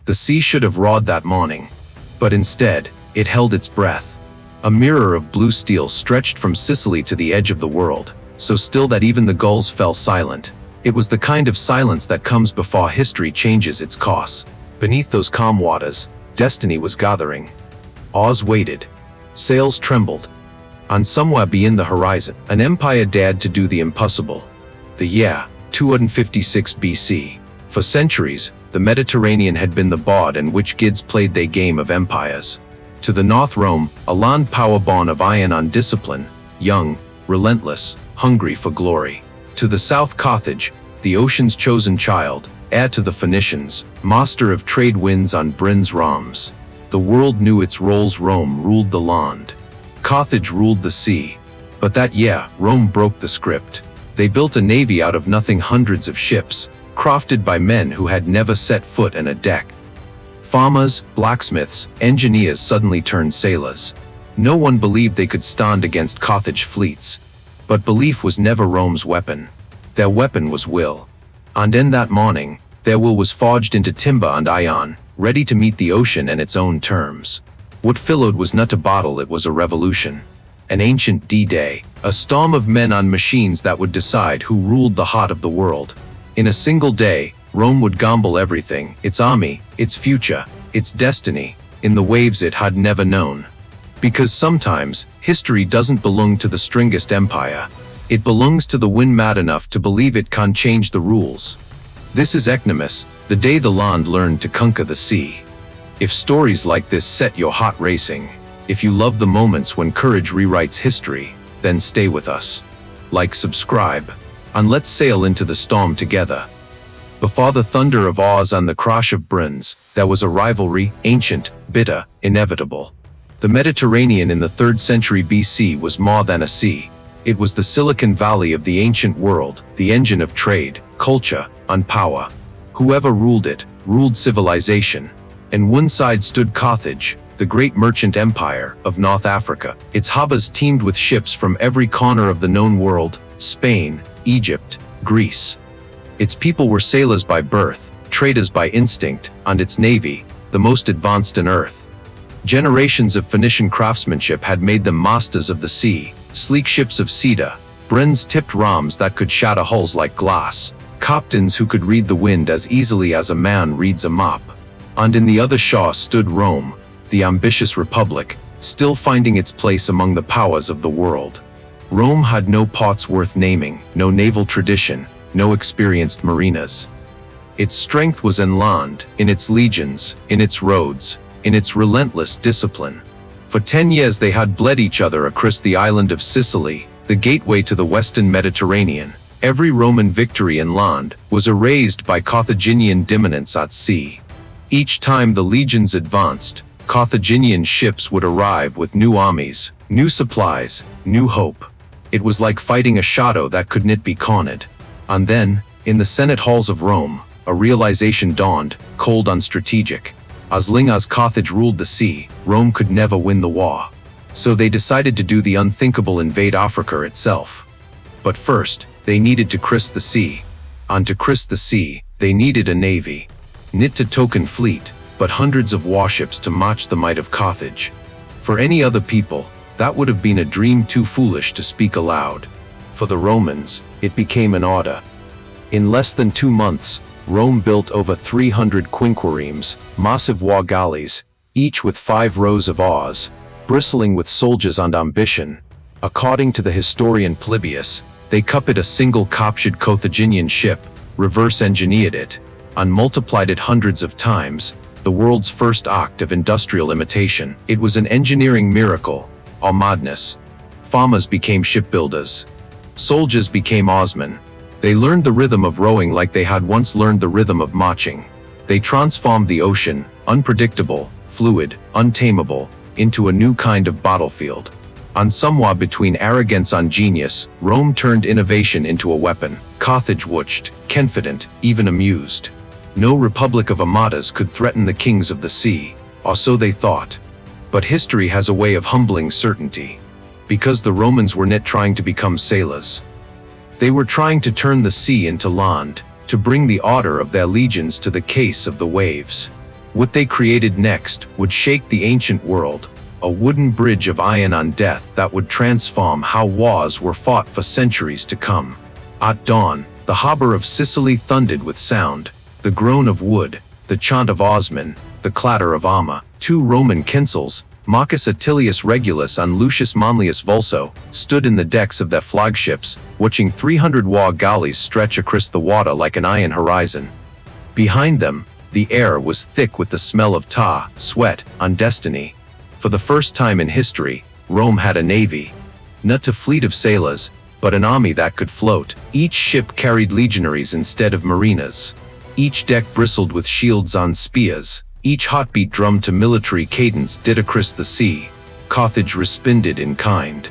The sea should have roared that morning. But instead, it held its breath. A mirror of blue steel stretched from Sicily to the edge of the world, so still that even the gulls fell silent. It was the kind of silence that comes before history changes its course. Beneath those calm waters, destiny was gathering. Oz waited. Sails trembled. And somewhere beyond the horizon, an empire dared to do the impossible. The year, 256 BC. For centuries, the Mediterranean had been the board in which Gids played their game of empires. To the north Rome, a land power born of iron and discipline, young, relentless, hungry for glory. To the south Carthage, the ocean's chosen child, heir to the Phoenicians, master of trade winds on Bryn's rams. The world knew its roles. Rome ruled the land. Carthage ruled the sea. But that year, Rome broke the script. They built a navy out of nothing, hundreds of ships, crafted by men who had never set foot in a deck. Farmers, blacksmiths, engineers suddenly turned sailors. No one believed they could stand against Carthage fleets. But belief was never Rome's weapon. Their weapon was will. And in that morning, their will was forged into timber and iron, ready to meet the ocean and its own terms. What followed was not a battle, it was a revolution. An ancient D-Day, a storm of men on machines that would decide who ruled the heart of the world. In a single day, Rome would gamble everything, its army, its future, its destiny, in the waves it had never known. Because sometimes, history doesn't belong to the strongest empire. It belongs to the wind mad enough to believe it can change the rules. This is Ecnomus, the day the land learned to conquer the sea. If stories like this set your heart racing, if you love the moments when courage rewrites history, then stay with us. Like, subscribe, and let's sail into the storm together. Before the thunder of Oz and the crash of Bryn's, there was a rivalry, ancient, bitter, inevitable. The Mediterranean in the 3rd century BC was more than a sea. It was the Silicon Valley of the ancient world, the engine of trade, culture, and power. Whoever ruled it, ruled civilization. And one side stood Carthage, the great merchant empire of North Africa. Its harbors teemed with ships from every corner of the known world: Spain, Egypt, Greece. Its people were sailors by birth, traders by instinct, and its navy, the most advanced on earth. Generations of Phoenician craftsmanship had made them masters of the sea, sleek ships of cedar, Bryn's tipped rams that could shatter hulls like glass, captains who could read the wind as easily as a man reads a map. And in the other shore stood Rome, the ambitious republic, still finding its place among the powers of the world. Rome had no ports worth naming, no naval tradition, no experienced marinas. Its strength was in land, in its legions, in its roads, in its relentless discipline. For 10 years they had bled each other across the island of Sicily, the gateway to the western Mediterranean. Every Roman victory in land was erased by Carthaginian dominance at sea. Each time the legions advanced, Carthaginian ships would arrive with new armies, new supplies, new hope. It was like fighting a shadow that could not be cornered. And then, in the Senate halls of Rome, a realization dawned, cold and strategic. As long as Carthage ruled the sea, Rome could never win the war. So they decided to do the unthinkable: invade Africa itself. But first, they needed to cross the sea. And to cross the sea, they needed a navy. Not to token fleet, but hundreds of warships to match the might of Carthage. For any other people, that would have been a dream too foolish to speak aloud. For the Romans, it became an order. In less than 2 months, Rome built over 300 quinqueremes, massive war galleys, each with 5 rows of oars, bristling with soldiers and ambition. According to the historian Polybius, they copied a single captured Carthaginian ship, reverse engineered it, and multiplied it hundreds of times, the world's first act of industrial imitation. It was an engineering miracle, or madness. Farmers became shipbuilders. Soldiers became oarsmen. They learned the rhythm of rowing like they had once learned the rhythm of marching. They transformed the ocean, unpredictable, fluid, untamable, into a new kind of battlefield. And somewhere between arrogance and genius, Rome turned innovation into a weapon. Carthage watched, confident, even amused. No republic of armadas could threaten the kings of the sea, or so they thought. But history has a way of humbling certainty. Because the Romans were not trying to become sailors. They were trying to turn the sea into land, to bring the order of their legions to the case of the waves. What they created next would shake the ancient world, a wooden bridge of iron on death that would transform how wars were fought for centuries to come. At dawn, the harbour of Sicily thundered with sound, the groan of wood, the chant of oarsmen, the clatter of armor. 2 Roman consuls, Marcus Atilius Regulus and Lucius Manlius Vulso, stood in the decks of their flagships, watching 300 war galleys stretch across the water like an iron horizon. Behind them, the air was thick with the smell of tar, sweat, and destiny. For the first time in history, Rome had a navy. Not a fleet of sailors, but an army that could float. Each ship carried legionaries instead of marinas. Each deck bristled with shields on spears. Each heartbeat drummed to military cadence did across the sea. Carthage responded in kind.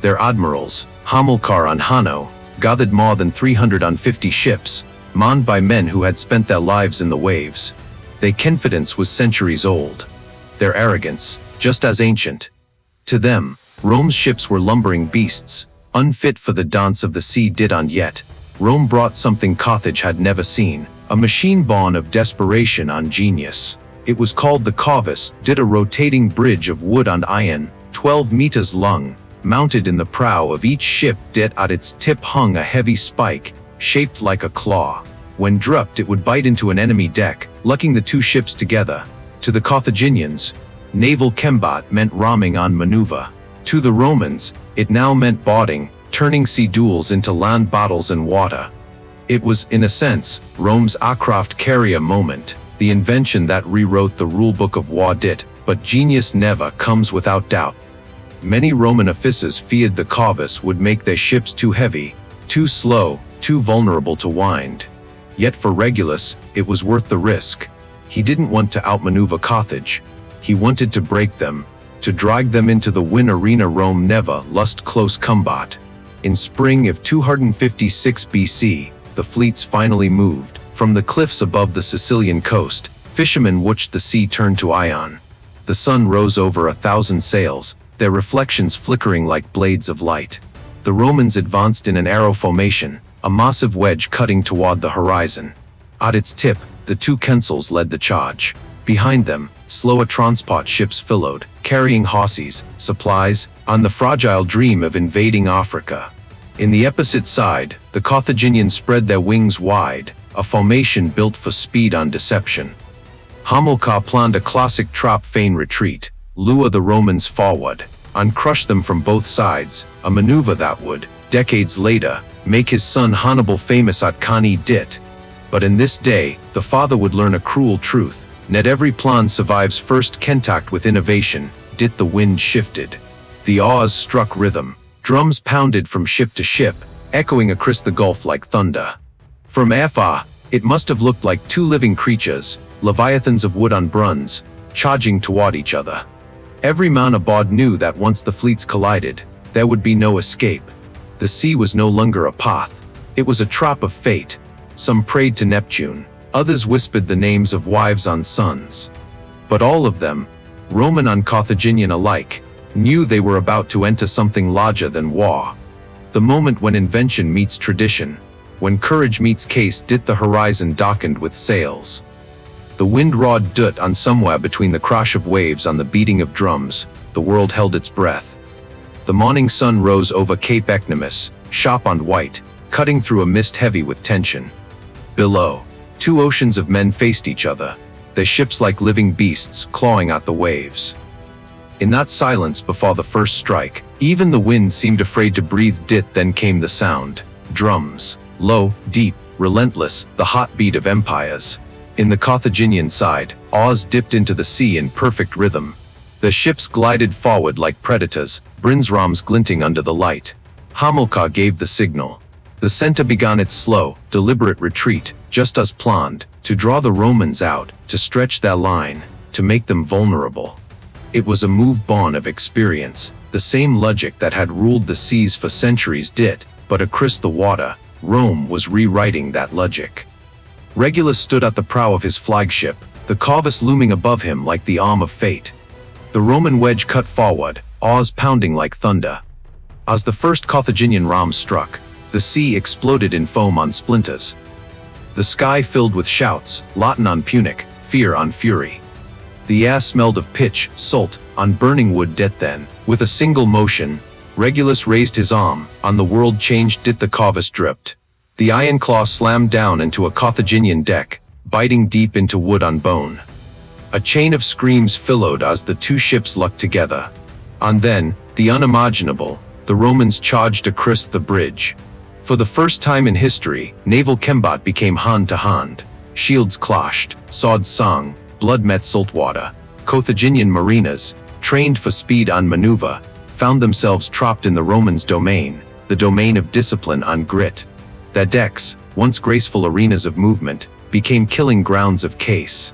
Their admirals, Hamilcar and Hanno, gathered more than 350 ships, manned by men who had spent their lives in the waves. Their confidence was centuries old. Their arrogance, just as ancient. To them, Rome's ships were lumbering beasts, unfit for the dance of the sea. And yet, Rome brought something Carthage had never seen, a machine born of desperation and genius. It was called the Corvus, a rotating bridge of wood and iron, 12 meters long, mounted in the prow of each ship. At its tip hung a heavy spike, shaped like a claw. When dropped, it would bite into an enemy deck, locking the 2 ships together. To the Carthaginians, naval combat meant ramming on maneuver. To the Romans, it now meant boarding, turning sea duels into land battles in water. It was, in a sense, Rome's aircraft carrier moment, the invention that rewrote the rulebook of war. But genius never comes without doubt. Many Roman officers feared the Corvus would make their ships too heavy, too slow, too vulnerable to wind. Yet for Regulus, it was worth the risk. He didn't want to outmaneuver Carthage. He wanted to break them, to drag them into the win arena. Rome never lost close combat. In spring of 256 BC, the fleets finally moved. From the cliffs above the Sicilian coast, fishermen watched the sea turn to iron. The sun rose over 1,000 sails, their reflections flickering like blades of light. The Romans advanced in an arrow formation, a massive wedge cutting toward the horizon. At its tip, the 2 consuls led the charge. Behind them, slower transport ships followed, carrying horses, supplies, and the fragile dream of invading Africa. In the opposite side, the Carthaginians spread their wings wide, a formation built for speed and deception. Hamilcar planned a classic trap feign retreat, lure the Romans forward, and crush them from both sides, a maneuver that would, decades later, make his son Hannibal famous at Cani. But in this day, the father would learn a cruel truth. Not every plan survives first contact with innovation. The wind shifted. The oars struck rhythm. Drums pounded from ship to ship, echoing across the gulf like thunder. From afar, it must have looked like 2 living creatures, leviathans of wood and bronze, charging toward each other. Every man aboard knew that once the fleets collided, there would be no escape. The sea was no longer a path. It was a trap of fate. Some prayed to Neptune, others whispered the names of wives and sons. But all of them, Roman and Carthaginian alike, knew they were about to enter something larger than war. The moment when invention meets tradition, when courage meets case. The horizon darkened with sails. The wind roared and somewhere between the crash of waves and the beating of drums, the world held its breath. The morning sun rose over Cape Ecnomus, sharp and white, cutting through a mist heavy with tension. Below, 2 oceans of men faced each other, their ships like living beasts clawing at the waves. In that silence before the first strike, even the wind seemed afraid to breathe. Then came the sound. Drums. Low, deep, relentless, the heartbeat of empires. In the Carthaginian side, oars dipped into the sea in perfect rhythm. The ships glided forward like predators, bronze rams glinting under the light. Hamilcar gave the signal. The center began its slow, deliberate retreat, just as planned, to draw the Romans out, to stretch their line, to make them vulnerable. It was a move born of experience, the same logic that had ruled the seas for centuries. But across the water, Rome was rewriting that logic. Regulus stood at the prow of his flagship, the Corvus looming above him like the arm of fate. The Roman wedge cut forward, oars pounding like thunder. As the first Carthaginian ram struck, the sea exploded in foam on splinters. The sky filled with shouts, Latin and Punic, fear on fury. The air smelled of pitch, salt, on burning wood. Then, with a single motion, Regulus raised his arm, on the world changed. The Corvus dripped. The iron claw slammed down into a Carthaginian deck, biting deep into wood on bone. A chain of screams followed as the two ships locked together. And then, the unimaginable, the Romans charged across the bridge. For the first time in history, naval combat became hand-to-hand. Shields clashed, swords sang, blood met saltwater. Carthaginian mariners, trained for speed and maneuver, found themselves trapped in the Romans' domain, the domain of discipline and grit. Their decks, once graceful arenas of movement, became killing grounds of case.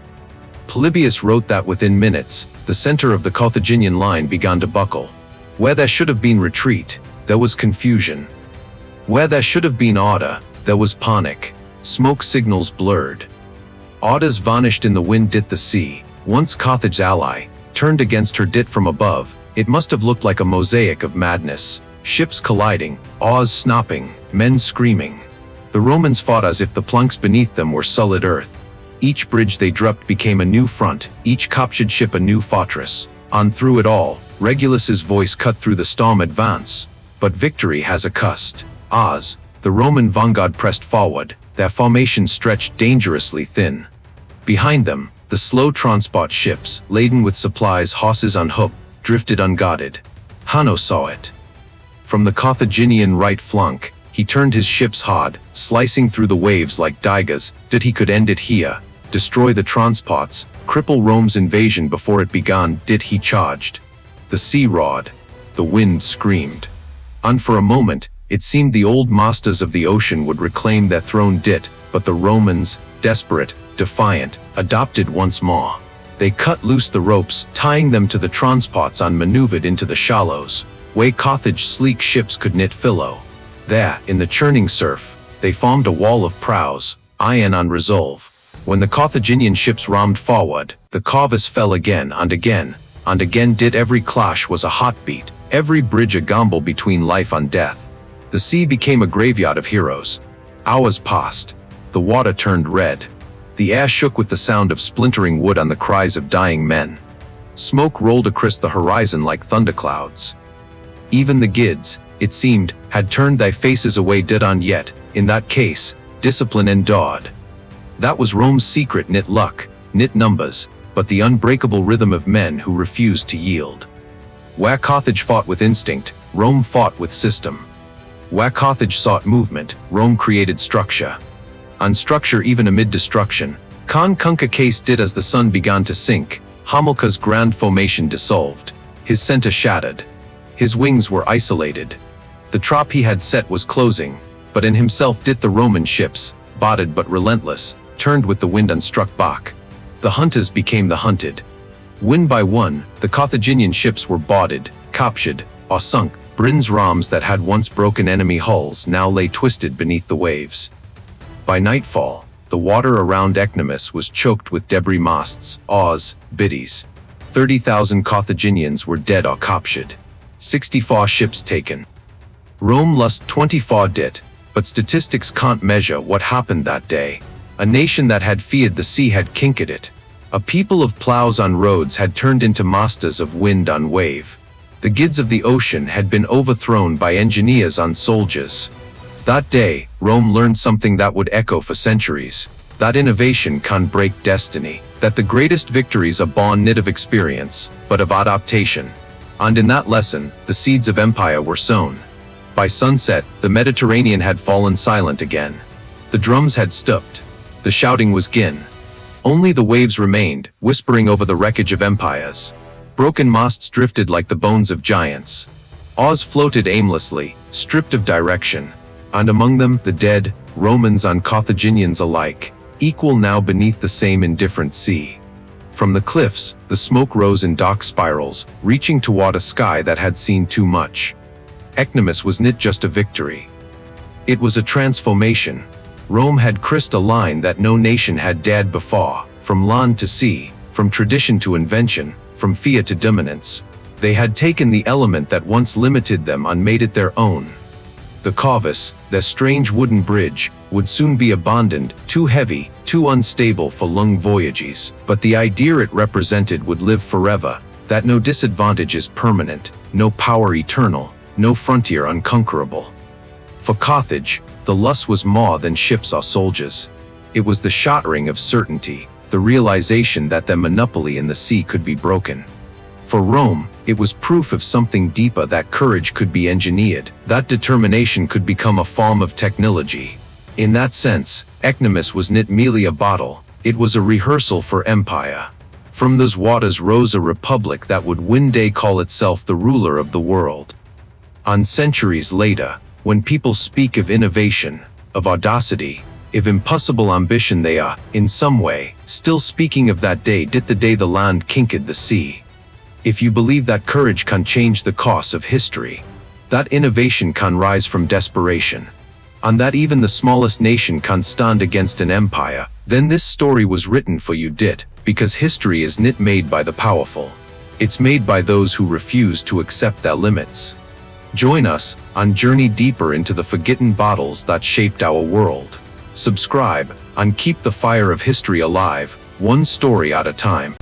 Polybius wrote that within minutes, the center of the Carthaginian line began to buckle. Where there should have been retreat, there was confusion. Where there should have been order, there was panic. Smoke signals blurred. Orders vanished in the wind. The sea, once Carthage's ally, turned against her. From above, it must have looked like a mosaic of madness. Ships colliding, oars snapping, men screaming. The Romans fought as if the planks beneath them were solid earth. Each bridge they dropped became a new front, each captured ship a new fortress. And through it all, Regulus's voice cut through the storm. Advance. But victory has a cost. As the Roman vanguard pressed forward, their formation stretched dangerously thin. Behind them, the slow transport ships, laden with supplies, horses on hook, drifted unguarded. Hanno saw it. From the Carthaginian right flank, he turned his ships hard, slicing through the waves like daggers. He could end it here, destroy the transports, cripple Rome's invasion before it began. He charged. The sea roared. The wind screamed. And for a moment, it seemed the old masters of the ocean would reclaim their throne. But the Romans, desperate, defiant, adopted once more. They cut loose the ropes, tying them to the transports and maneuvered into the shallows, where Carthage's sleek ships could knit fillow. There, in the churning surf, they formed a wall of prows, iron and resolve. When the Carthaginian ships rammed forward, the Corvus fell again and again, and again. Every clash was a heartbeat, every bridge a gamble between life and death. The sea became a graveyard of heroes. Hours passed. The water turned red. The air shook with the sound of splintering wood and the cries of dying men. Smoke rolled across the horizon like thunderclouds. Even the Gids, it seemed, had turned their faces away. And yet, in that case, discipline endured. That was Rome's secret: knit luck, knit numbers, but the unbreakable rhythm of men who refused to yield. Where Carthage fought with instinct, Rome fought with system. Where Carthage sought movement, Rome created structure. And structure even amid destruction. Conquer case did as the sun began to sink. Hamilcar's grand formation dissolved. His center shattered. His wings were isolated. The trap he had set was closing, but in himself the Roman ships, botted but relentless, turned with the wind and struck back. The hunters became the hunted. One by one, the Carthaginian ships were boarded, captured, or sunk. Bronze rams that had once broken enemy hulls now lay twisted beneath the waves. By nightfall, the water around Ecnomus was choked with debris: masts, oars, biddies. 30,000 Carthaginians were dead or captured. 64 ships taken. Rome lost 24. But statistics can't measure what happened that day. A nation that had feared the sea had conquered it. A people of plows on roads had turned into masters of wind on wave. The Gids of the ocean had been overthrown by engineers on soldiers. That day, Rome learned something that would echo for centuries. That innovation can break destiny. That the greatest victories are born not of experience, but of adaptation. And in that lesson, the seeds of empire were sown. By sunset, the Mediterranean had fallen silent again. The drums had stopped. The shouting was gone. Only the waves remained, whispering over the wreckage of empires. Broken masts drifted like the bones of giants. Oars floated aimlessly, stripped of direction. And among them, the dead, Romans and Carthaginians alike, equal now beneath the same indifferent sea. From the cliffs, the smoke rose in dark spirals, reaching toward a sky that had seen too much. Ecnomus was not just a victory. It was a transformation. Rome had crossed a line that no nation had dared before, from land to sea, from tradition to invention, from fear to dominance. They had taken the element that once limited them and made it their own. The Corvus, their strange wooden bridge, would soon be abandoned, too heavy, too unstable for long voyages. But the idea it represented would live forever, that no disadvantage is permanent, no power eternal, no frontier unconquerable. For Carthage, the loss was more than ships or soldiers. It was the shattering of certainty, the realization that their monopoly in the sea could be broken. For Rome, it was proof of something deeper, that courage could be engineered, that determination could become a form of technology. In that sense, Ecnomus was not merely a battle, it was a rehearsal for empire. From those waters rose a republic that would one day call itself the ruler of the world. And centuries later, when people speak of innovation, of audacity, of impossible ambition, they are, in some way, still speaking of that day, the day the land conquered the sea. If you believe that courage can change the course of history, that innovation can rise from desperation, and that even the smallest nation can stand against an empire, then this story was written for you, because history is not made by the powerful. It's made by those who refuse to accept their limits. Join us on journey deeper into the forgotten battles that shaped our world. Subscribe and keep the fire of history alive, one story at a time.